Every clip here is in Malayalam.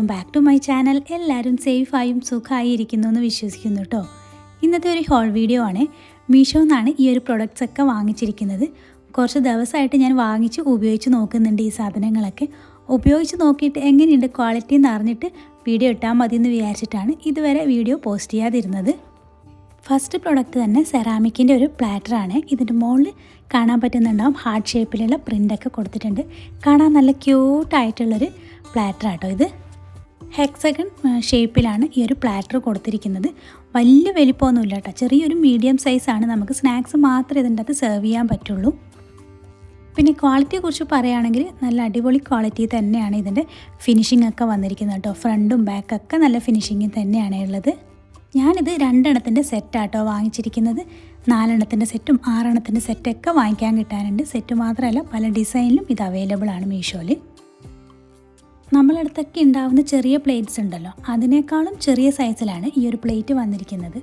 Welcome back to my channel. എല്ലാവരും സേഫായും സുഖമായി ഇരിക്കുന്നു എന്ന് വിശ്വസിക്കുന്നു കേട്ടോ. ഇന്നത്തെ ഒരു ഹോൾ വീഡിയോ ആണ്. മീഷോന്നാണ് ഈ ഒരു പ്രൊഡക്ട്സ് ഒക്കെ വാങ്ങിച്ചിരിക്കുന്നത്. കുറച്ച് ദിവസമായിട്ട് ഞാൻ വാങ്ങിച്ച് ഉപയോഗിച്ച് നോക്കുന്നുണ്ട്. ഈ സാധനങ്ങളൊക്കെ ഉപയോഗിച്ച് നോക്കിയിട്ട് എങ്ങനെയുണ്ട് ക്വാളിറ്റി എന്ന് അറിഞ്ഞിട്ട് വീഡിയോ ഇട്ടാൽ മതി എന്ന് വിചാരിച്ചിട്ടാണ് ഇതുവരെ വീഡിയോ പോസ്റ്റ് ചെയ്യാതിരുന്നത്. ഫസ്റ്റ് പ്രൊഡക്റ്റ് തന്നെ സെറാമിക്കിൻ്റെ ഒരു പ്ലാറ്ററാണ്. ഇതിൻ്റെ മുകളിൽ കാണാൻ പറ്റുന്നുണ്ടാവും ഹാർട്ട് ഷേപ്പിലുള്ള പ്രിൻ്റൊക്കെ കൊടുത്തിട്ടുണ്ട്. കാണാൻ നല്ല ക്യൂട്ടായിട്ടുള്ളൊരു പ്ലാറ്ററാട്ടോ ഇത്. ഹെക്സഗൺ ഷേപ്പിലാണ് ഈ ഒരു പ്ലാറ്റർ കൊടുത്തിരിക്കുന്നത്. വലിയ വലിപ്പമൊന്നുമില്ല കേട്ടോ, ചെറിയൊരു മീഡിയം സൈസാണ്. നമുക്ക് സ്നാക്സ് മാത്രമേ ഇതിൻ്റെ അകത്ത് സെർവ് ചെയ്യാൻ പറ്റുള്ളൂ. പിന്നെ ക്വാളിറ്റിയെക്കുറിച്ച് പറയുകയാണെങ്കിൽ നല്ല അടിപൊളി ക്വാളിറ്റി തന്നെയാണ് ഇതിൻ്റെ ഫിനിഷിംഗ് ഒക്കെ വന്നിരിക്കുന്നത് കേട്ടോ. ഫ്രണ്ടും ബാക്കൊക്കെ നല്ല ഫിനിഷിങ് തന്നെയാണ് ഉള്ളത്. ഞാനിത് 2 എണ്ണത്തിൻ്റെ സെറ്റാട്ടോ വാങ്ങിച്ചിരിക്കുന്നത്. 4 എണ്ണത്തിൻ്റെ സെറ്റും 6 എണ്ണത്തിൻ്റെ സെറ്റൊക്കെ വാങ്ങിക്കാൻ കിട്ടാനുണ്ട്. സെറ്റ് മാത്രമല്ല പല ഡിസൈനിലും ഇത് അവൈലബിൾ ആണ് മീഷോയിൽ. നമ്മളടുത്തൊക്കെ ഉണ്ടാവുന്ന ചെറിയ പ്ലേറ്റ്സ് ഉണ്ടല്ലോ, അതിനേക്കാളും ചെറിയ സൈസിലാണ് ഈ ഒരു പ്ലേറ്റ് വന്നിരിക്കുന്നത്.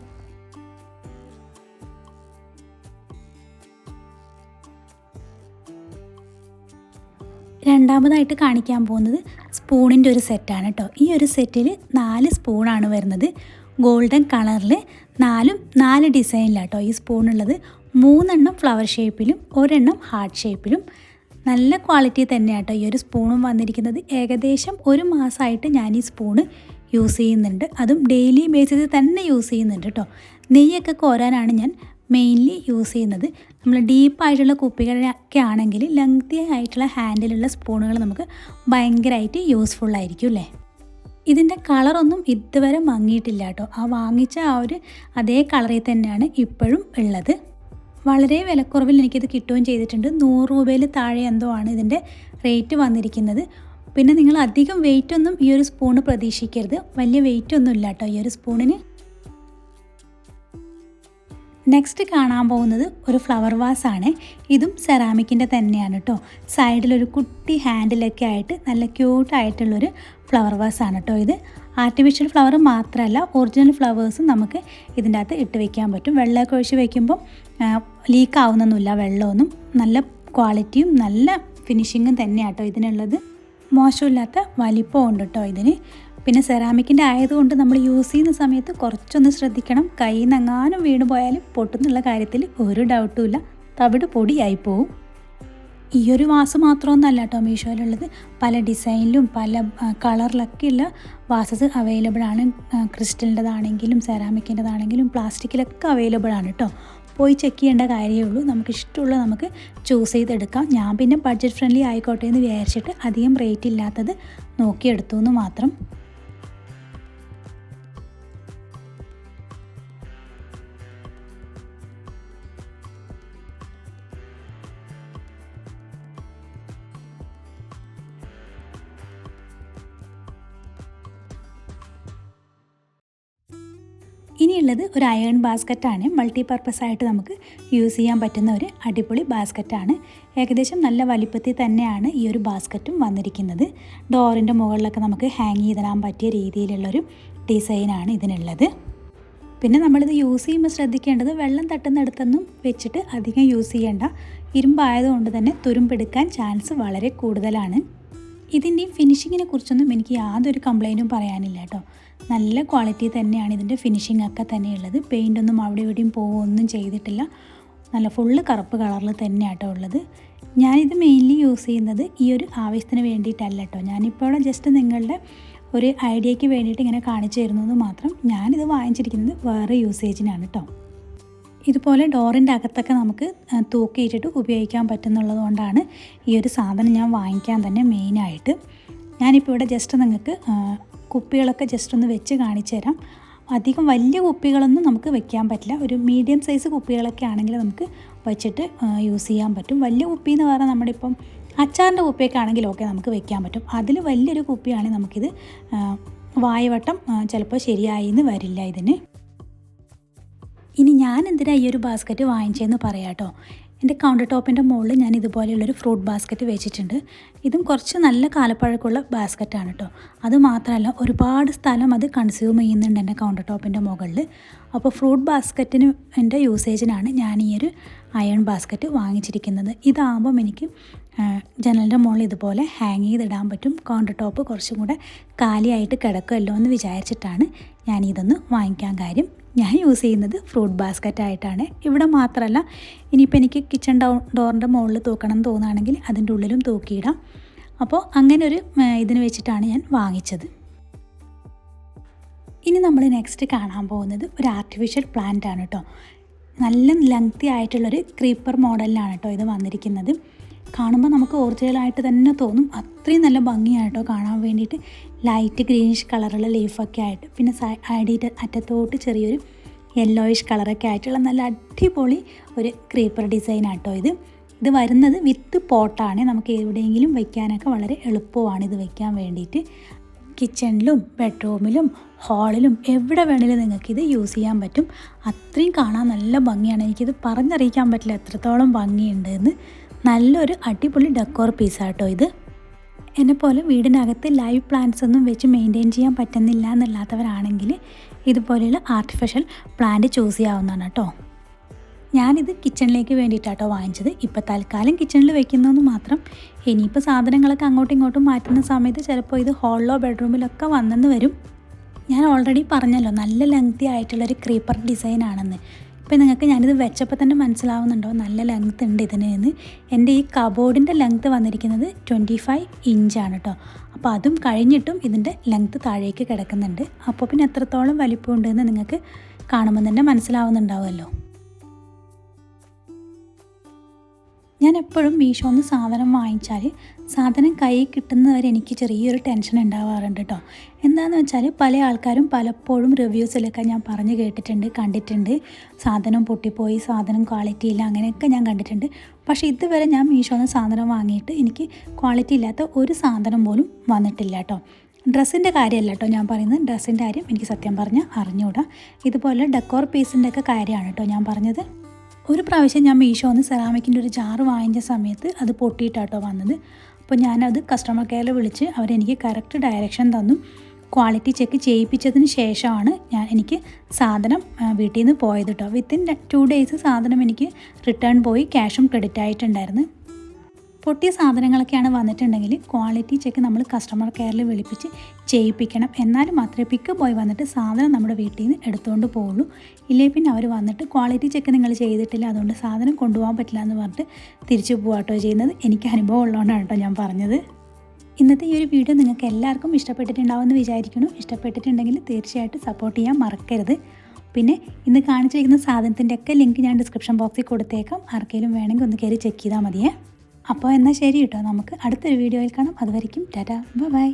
രണ്ടാമതായിട്ട് കാണിക്കാൻ പോകുന്നത് സ്പൂണിൻ്റെ ഒരു സെറ്റാണ് കേട്ടോ. ഈ ഒരു സെറ്റിൽ 4 സ്പൂണാണ് വരുന്നത്. ഗോൾഡൻ കളറിൽ 4 ഡിസൈനിലാട്ടോ ഈ സ്പൂണുള്ളത്. 3 എണ്ണം ഫ്ലവർ ഷേപ്പിലും 1 എണ്ണം ഹാർട്ട് ഷേപ്പിലും. നല്ല ക്വാളിറ്റി തന്നെയാട്ടോ ഈ ഒരു സ്പൂണും വന്നിരിക്കുന്നത്. ഏകദേശം 1 മാസമായിട്ട് ഞാൻ ഈ സ്പൂണ് യൂസ് ചെയ്യുന്നുണ്ട്. അതും ഡെയിലി ബേസിസിൽ തന്നെ യൂസ് ചെയ്യുന്നുണ്ട് കേട്ടോ. നെയ്യൊക്കെ കോരാനാണ് ഞാൻ മെയിൻലി യൂസ് ചെയ്യുന്നത്. നമ്മൾ ഡീപ്പായിട്ടുള്ള കുപ്പികളൊക്കെ ആണെങ്കിൽ ലെങ്തി ആയിട്ടുള്ള ഹാൻഡിലുള്ള സ്പൂണുകൾ നമുക്ക് ഭയങ്കരമായിട്ട് യൂസ്ഫുള്ളായിരിക്കും അല്ലേ. ഇതിൻ്റെ കളറൊന്നും ഇതുവരെ മങ്ങിയിട്ടില്ല കേട്ടോ. ആ വാങ്ങിച്ച അതേ കളറിൽ തന്നെയാണ് ഇപ്പോഴും ഉള്ളത്. വളരെ വിലക്കുറവിൽ എനിക്കിത് കിട്ടുകയും ചെയ്തിട്ടുണ്ട്. 100 രൂപയിൽ താഴെ എന്തോ ആണ് ഇതിൻ്റെ റേറ്റ് വന്നിരിക്കുന്നത്. പിന്നെ നിങ്ങൾ അധികം വെയിറ്റൊന്നും ഈ ഒരു സ്പൂണ് പ്രതീക്ഷിക്കരുത്. വലിയ വെയിറ്റൊന്നും ഇല്ല കേട്ടോ ഈ ഒരു സ്പൂണിന്. നെക്സ്റ്റ് കാണാൻ പോകുന്നത് ഒരു ഫ്ലവർ വാസാണ്. ഇതും സെറാമിക്കിൻ്റെ തന്നെയാണ് കേട്ടോ. സൈഡിലൊരു കുട്ടി ഹാൻഡിലൊക്കെ ആയിട്ട് നല്ല ക്യൂട്ടായിട്ടുള്ളൊരു ഫ്ലവർ വാസാണ് കേട്ടോ ഇത്. ആർട്ടിഫിഷ്യൽ ഫ്ലവർ മാത്രമല്ല, ഒറിജിനൽ ഫ്ലവേഴ്സും നമുക്ക് ഇതിൻ്റെ അകത്ത് ഇട്ട് വെക്കാൻ പറ്റും. വെള്ളമൊക്കെ ഒഴിച്ച് വയ്ക്കുമ്പം ലീക്ക് ആവുന്നൊന്നുമില്ല വെള്ളമൊന്നും. നല്ല ക്വാളിറ്റിയും നല്ല ഫിനിഷിങ്ങും തന്നെയാണ് കേട്ടോ ഇതിനുള്ളത്. മോശമില്ലാത്ത വലിപ്പവും ഉണ്ട് കേട്ടോ ഇതിന്. പിന്നെ സെറാമിക്കിൻ്റെ ആയതുകൊണ്ട് നമ്മൾ യൂസ് ചെയ്യുന്ന സമയത്ത് കുറച്ചൊന്ന് ശ്രദ്ധിക്കണം. കയ്യിൽ നിന്ന് എങ്ങാനും വീണ് പോയാലും പൊട്ടുന്നുള്ള കാര്യത്തിൽ ഒരു ഡൗട്ടും ഇല്ല. തവിട് പൊടിയായിപ്പോവും. ഈ ഒരു വാസ് മാത്രമൊന്നുമല്ല കേട്ടോ മീഷോയിലുള്ളത്. പല ഡിസൈനിലും പല കളറിലൊക്കെയുള്ള വാസസ് അവൈലബിൾ ആണ്. ക്രിസ്റ്റലിൻ്റെതാണെങ്കിലും സെറാമിക്കിൻ്റെതാണെങ്കിലും പ്ലാസ്റ്റിക്കിലൊക്കെ അവൈലബിൾ ആണ് കേട്ടോ. പോയി ചെക്ക് ചെയ്യേണ്ട കാര്യമേ ഉള്ളൂ. നമുക്ക് ഇഷ്ടമുള്ള നമുക്ക് ചൂസ് ചെയ്തെടുക്കാം. ഞാൻ പിന്നെ ബഡ്ജറ്റ് ഫ്രണ്ട്ലി ആയിക്കോട്ടെ എന്ന് വിചാരിച്ചിട്ട് അധികം റേറ്റ് ഇല്ലാത്തത് നോക്കിയെടുത്തു എന്ന് മാത്രം. ഇനിയുള്ളത് ഒരു അയൺ ബാസ്ക്കറ്റാണ്. മൾട്ടിപർപ്പസ് ആയിട്ട് നമുക്ക് യൂസ് ചെയ്യാൻ പറ്റുന്ന ഒരു അടിപൊളി ബാസ്ക്കറ്റാണ്. ഏകദേശം നല്ല വലിപ്പത്തിൽ തന്നെയാണ് ഈ ഒരു ബാസ്ക്കറ്റും വന്നിരിക്കുന്നത്. ഡോറിൻ്റെ മുകളിലൊക്കെ നമുക്ക് ഹാങ് ചെയ്തിടാൻ പറ്റിയ രീതിയിലുള്ളൊരു ഡിസൈനാണ് ഇതിനുള്ളത്. പിന്നെ നമ്മളിത് യൂസ് ചെയ്യുമ്പോൾ ശ്രദ്ധിക്കേണ്ടത് വെള്ളം തട്ടുന്നിടത്തൊന്നും വെച്ചിട്ട് അധികം യൂസ് ചെയ്യേണ്ട. ഇരുമ്പായതുകൊണ്ട് തന്നെ തുരുമ്പെടുക്കാൻ ചാൻസ് വളരെ കൂടുതലാണ്. ഇതിൻ്റെ ഫിനിഷിങ്ങിനെ കുറിച്ചൊന്നും എനിക്ക് യാതൊരു കംപ്ലൈൻറ്റും പറയാനില്ല കേട്ടോ. നല്ല ക്വാളിറ്റി തന്നെയാണ് ഇതിൻ്റെ ഫിനിഷിംഗ് ഒക്കെ തന്നെയുള്ളത്. പെയിൻ്റൊന്നും അവിടെ ഇവിടെയും പോവുകയൊന്നും ചെയ്തിട്ടില്ല. നല്ല ഫുള്ള് കറുപ്പ് കളറിൽ തന്നെയാട്ടോ ഉള്ളത്. ഞാനിത് മെയിൻലി യൂസ് ചെയ്യുന്നത് ഈ ഒരു ആവശ്യത്തിന് വേണ്ടിയിട്ടല്ല കേട്ടോ. ഞാനിപ്പോൾ ജസ്റ്റ് നിങ്ങളുടെ ഒരു ഐഡിയയ്ക്ക് വേണ്ടിയിട്ട് ഇങ്ങനെ കാണിച്ചു തരുന്നത് മാത്രം. ഞാനിത് വാങ്ങിച്ചിരിക്കുന്നത് വേറെ യൂസേജിനാണ് കേട്ടോ. ഇതുപോലെ ഡോറിൻ്റെ അകത്തൊക്കെ നമുക്ക് തൂക്കിയിട്ടിട്ട് ഉപയോഗിക്കാൻ പറ്റുന്നുള്ളത് കൊണ്ടാണ് ഈ ഒരു സാധനം ഞാൻ വാങ്ങിക്കാൻ തന്നെ മെയിനായിട്ട്. ഞാനിപ്പോൾ ഇവിടെ ജസ്റ്റ് നിങ്ങൾക്ക് കുപ്പികളൊക്കെ ജസ്റ്റ് ഒന്ന് വെച്ച് കാണിച്ചു തരാം. അധികം വലിയ കുപ്പികളൊന്നും നമുക്ക് വെക്കാൻ പറ്റില്ല. ഒരു മീഡിയം സൈസ് കുപ്പികളൊക്കെ ആണെങ്കിൽ നമുക്ക് വെച്ചിട്ട് യൂസ് ചെയ്യാൻ പറ്റും. വലിയ കുപ്പി എന്ന് പറഞ്ഞാൽ നമ്മുടെ ഇപ്പം അച്ചാറിൻ്റെ കുപ്പിയൊക്കെ ആണെങ്കിൽ ഓക്കെ നമുക്ക് വെക്കാൻ പറ്റും. അതിൽ വലിയൊരു കുപ്പിയാണെങ്കിൽ നമുക്കിത് വായവട്ടം ചിലപ്പോൾ ശരിയായി എന്ന് വരില്ല ഇതിന്. ഇനി ഞാൻ എന്തിനാണ് ഈ ഒരു ബാസ്ക്കറ്റ് വാങ്ങിച്ചതെന്ന് പറയാം കേട്ടോ. എൻ്റെ കൗണ്ടർ ടോപ്പിൻ്റെ മുകളിൽ ഞാൻ ഇതുപോലെയുള്ളൊരു ഫ്രൂട്ട് ബാസ്ക്കറ്റ് വെച്ചിട്ടുണ്ട്. ഇതും കുറച്ച് നല്ല കാലപ്പഴക്കമുള്ള ബാസ്ക്കറ്റാണ് കേട്ടോ. അതുമാത്രമല്ല ഒരുപാട് സ്ഥലം അത് കൺസ്യൂം ചെയ്യുന്നുണ്ട് എൻ്റെ കൗണ്ടർ ടോപ്പിൻ്റെ മുകളിൽ. അപ്പോൾ ഫ്രൂട്ട് ബാസ്ക്കറ്റിന് എൻ്റെ യൂസേജിനാണ് ഞാൻ ഈ ഒരു അയൺ ബാസ്ക്കറ്റ് വാങ്ങിച്ചിരിക്കുന്നത്. ഇതാകുമ്പം എനിക്ക് ജനലിൻ്റെ മുകളിൽ ഇതുപോലെ ഹാങ് ചെയ്തിടാൻ പറ്റും. കൗണ്ടർ ടോപ്പ് കുറച്ചും കൂടെ കാലിയായിട്ട് കിടക്കുമല്ലോ എന്ന് വിചാരിച്ചിട്ടാണ് ഞാനിതൊന്ന് വാങ്ങിക്കാൻ കാര്യം. ഞാൻ യൂസ് ചെയ്യുന്നത് ഫ്രൂട്ട് ബാസ്ക്കറ്റായിട്ടാണ്. ഇവിടെ മാത്രമല്ല, ഇനിയിപ്പോൾ എനിക്ക് കിച്ചൺ ഡോറിൻ്റെ മുകളിൽ തൂക്കണം എന്ന് തോന്നുകയാണെങ്കിൽ അതിൻ്റെ ഉള്ളിലും തൂക്കിയിടാം. അപ്പോൾ അങ്ങനെ ഒരു ഇതിന് വെച്ചിട്ടാണ് ഞാൻ വാങ്ങിച്ചത്. ഇനി നമ്മൾ നെക്സ്റ്റ് കാണാൻ പോകുന്നത് ഒരു ആർട്ടിഫിഷ്യൽ പ്ലാന്റ് ആണ് കേട്ടോ. നല്ല ലെങ്തി ആയിട്ടുള്ളൊരു ക്രീപ്പർ മോഡലിലാണ് കേട്ടോ ഇത് വന്നിരിക്കുന്നത്. കാണുമ്പോൾ നമുക്ക് ഒറിജിനലായിട്ട് തന്നെ തോന്നും. അത്രയും നല്ല ഭംഗിയായിട്ടോ കാണാൻ വേണ്ടിയിട്ട്. ലൈറ്റ് ഗ്രീനിഷ് കളറുള്ള ലീഫൊക്കെ ആയിട്ട്, പിന്നെ അടിയിട്ട് അറ്റത്തോട്ട് ചെറിയൊരു യെല്ലോയിഷ് കളറൊക്കെ ആയിട്ടുള്ള നല്ല അടിപൊളി ഒരു ക്രീപ്പർ ഡിസൈനാട്ടോ ഇത് വരുന്നത് വിത്ത് പോട്ടാണ്. നമുക്ക് എവിടെയെങ്കിലും വയ്ക്കാനൊക്കെ വളരെ എളുപ്പമാണ് ഇത് വയ്ക്കാൻ വേണ്ടിയിട്ട്. കിച്ചണിലും ബെഡ്റൂമിലും ഹാളിലും എവിടെ വേണമെങ്കിലും നിങ്ങൾക്കിത് യൂസ് ചെയ്യാൻ പറ്റും. അത്രയും കാണാൻ നല്ല ഭംഗിയാണ്. എനിക്കിത് പറഞ്ഞറിയിക്കാൻ പറ്റില്ല എത്രത്തോളം ഭംഗിയുണ്ട് എന്ന്. നല്ലൊരു അടിപൊളി ഡെക്കോർ പീസാട്ടോ ഇത്. എന്നെപ്പോലെ വീടിനകത്ത് ലൈവ് പ്ലാന്റ്സ് ഒന്നും വെച്ച് മെയിൻറ്റെയിൻ ചെയ്യാൻ പറ്റുന്നില്ല എന്നല്ലാത്തവരാണെങ്കിൽ ഇതുപോലെയുള്ള ആർട്ടിഫിഷ്യൽ പ്ലാന്റ് ചൂസ് ചെയ്യാവുന്നതാണ് കേട്ടോ. ഞാനിത് കിച്ചണിലേക്ക് വേണ്ടിയിട്ടാട്ടോ വാങ്ങിച്ചത്. ഇപ്പോൾ തൽക്കാലം കിച്ചണിൽ വെക്കുന്നതെന്ന് മാത്രം. ഇനിയിപ്പോൾ സാധനങ്ങളൊക്കെ അങ്ങോട്ടും ഇങ്ങോട്ടും മാറ്റുന്ന സമയത്ത് ചിലപ്പോൾ ഇത് ഹാളിലോ ബെഡ്റൂമിലൊക്കെ വന്നെന്ന് വരും. ഞാൻ ഓൾറെഡി പറഞ്ഞല്ലോ നല്ല ലെങ്തി ആയിട്ടുള്ളൊരു ക്രീപ്പർ ഡിസൈനാണെന്ന്. ഇപ്പോൾ നിങ്ങൾക്ക് ഞാനിത് വെച്ചപ്പോൾ തന്നെ മനസ്സിലാവുന്നുണ്ടോ നല്ല ലെങ്ത് ഉണ്ട് ഇതിന്. എൻ്റെ ഈ കബോർഡിൻ്റെ ലെങ്ത്ത് വന്നിരിക്കുന്നത് 25 ഇഞ്ചാണ് കേട്ടോ. അപ്പോൾ അതും കഴിഞ്ഞിട്ടും ഇതിൻ്റെ ലെങ്ത്ത് താഴേക്ക് കിടക്കുന്നുണ്ട്. അപ്പോൾ പിന്നെ എത്രത്തോളം വലിപ്പമുണ്ടെന്ന് നിങ്ങൾക്ക് കാണുമ്പോൾ തന്നെ മനസ്സിലാവുന്നുണ്ടാവുമല്ലോ. ഞാൻ എപ്പോഴും മീഷോന്ന് സാധനം വാങ്ങിച്ചാൽ സാധനം കയ്യിൽ കിട്ടുന്നവരെ എനിക്ക് ചെറിയൊരു ടെൻഷൻ ഉണ്ടാവാറുണ്ട് കേട്ടോ. എന്താണെന്ന് വെച്ചാൽ പല ആൾക്കാരും പലപ്പോഴും റിവ്യൂസിലൊക്കെ ഞാൻ പറഞ്ഞു കേട്ടിട്ടുണ്ട്, കണ്ടിട്ടുണ്ട്. സാധനം പൊട്ടിപ്പോയി, സാധനം ക്വാളിറ്റി ഇല്ല, അങ്ങനെയൊക്കെ ഞാൻ കണ്ടിട്ടുണ്ട്. പക്ഷേ ഇതുവരെ ഞാൻ മീഷോന്ന് സാധനം വാങ്ങിയിട്ട് എനിക്ക് ക്വാളിറ്റി ഇല്ലാത്ത ഒരു സാധനം പോലും വന്നിട്ടില്ല കേട്ടോ. ഡ്രസ്സിൻ്റെ കാര്യമല്ല കേട്ടോ ഞാൻ പറയുന്നത്. ഡ്രസ്സിൻ്റെ കാര്യം എനിക്ക് സത്യം പറഞ്ഞാൽ അറിഞ്ഞുകൂടാ. ഇതുപോലെ ഡെക്കോർ പീസിൻ്റെ ഒക്കെ കാര്യമാണ് കേട്ടോ ഞാൻ പറഞ്ഞത്. ഒരു പ്രാവശ്യം ഞാൻ മീഷോന്ന് സെറാമിക്കിൻ്റെ ഒരു ജാറ് വാങ്ങിച്ച സമയത്ത് അത് പൊട്ടിയിട്ടാട്ടോ വന്നത്. അപ്പോൾ ഞാനത് കസ്റ്റമർ കെയറിൽ വിളിച്ച് അവരെനിക്ക് കറക്റ്റ് ഡയറക്ഷൻ തന്നു. ക്വാളിറ്റി ചെക്ക് ചെയ്യിപ്പിച്ചതിന് ശേഷമാണ് എനിക്ക് സാധനം വീട്ടിൽ നിന്ന് പോയത് കേട്ടോ. വിത്തിൻ 2 ഡേയ്സ് സാധനം എനിക്ക് റിട്ടേൺ പോയി, ക്യാഷും ക്രെഡിറ്റ് ആയിട്ടുണ്ടായിരുന്നു. പൊട്ടിയ സാധനങ്ങളൊക്കെയാണ് വന്നിട്ടുണ്ടെങ്കിൽ ക്വാളിറ്റി ചെക്ക് നമ്മൾ കസ്റ്റമർ കെയറിൽ വിളിപ്പിച്ച് ചെയ്യിപ്പിക്കണം. എന്നാൽ മാത്രമേ പിക്ക് ബോയ് വന്നിട്ട് സാധനം നമ്മുടെ വീട്ടിൽ നിന്ന് എടുത്തുകൊണ്ട് പോവുള്ളൂ. ഇല്ലേ പിന്നെ അവർ വന്നിട്ട് ക്വാളിറ്റി ചെക്ക് നിങ്ങൾ ചെയ്തിട്ടില്ല, അതുകൊണ്ട് സാധനം കൊണ്ടുപോകാൻ പറ്റില്ല എന്ന് പറഞ്ഞിട്ട് തിരിച്ചു പോകാട്ടോ ചെയ്യുന്നത്. എനിക്ക് അനുഭവം ഉള്ളതുകൊണ്ടാണ് കേട്ടോ ഞാൻ പറഞ്ഞത്. ഇന്നത്തെ ഈ ഒരു വീഡിയോ നിങ്ങൾക്ക് എല്ലാവർക്കും ഇഷ്ടപ്പെട്ടിട്ടുണ്ടാവുമെന്ന് വിചാരിക്കുന്നു. ഇഷ്ടപ്പെട്ടിട്ടുണ്ടെങ്കിൽ തീർച്ചയായിട്ടും സപ്പോർട്ട് ചെയ്യാൻ മറക്കരുത്. പിന്നെ ഇന്ന് കാണിച്ചിരിക്കുന്ന സാധനത്തിൻ്റെയൊക്കെ ലിങ്ക് ഞാൻ ഡിസ്ക്രിപ്ഷൻ ബോക്സിൽ കൊടുത്തേക്കാം. ആർക്കെങ്കിലും വേണമെങ്കിൽ ഒന്ന് കയറി ചെക്ക് ചെയ്താൽ മതിയേ. അപ്പോൾ എന്നാൽ ശരി കേട്ടോ, നമുക്ക് അടുത്തൊരു വീഡിയോയിൽ കാണാം. അതുവരെയ്ക്കും ടാറ്റാ, ബൈ.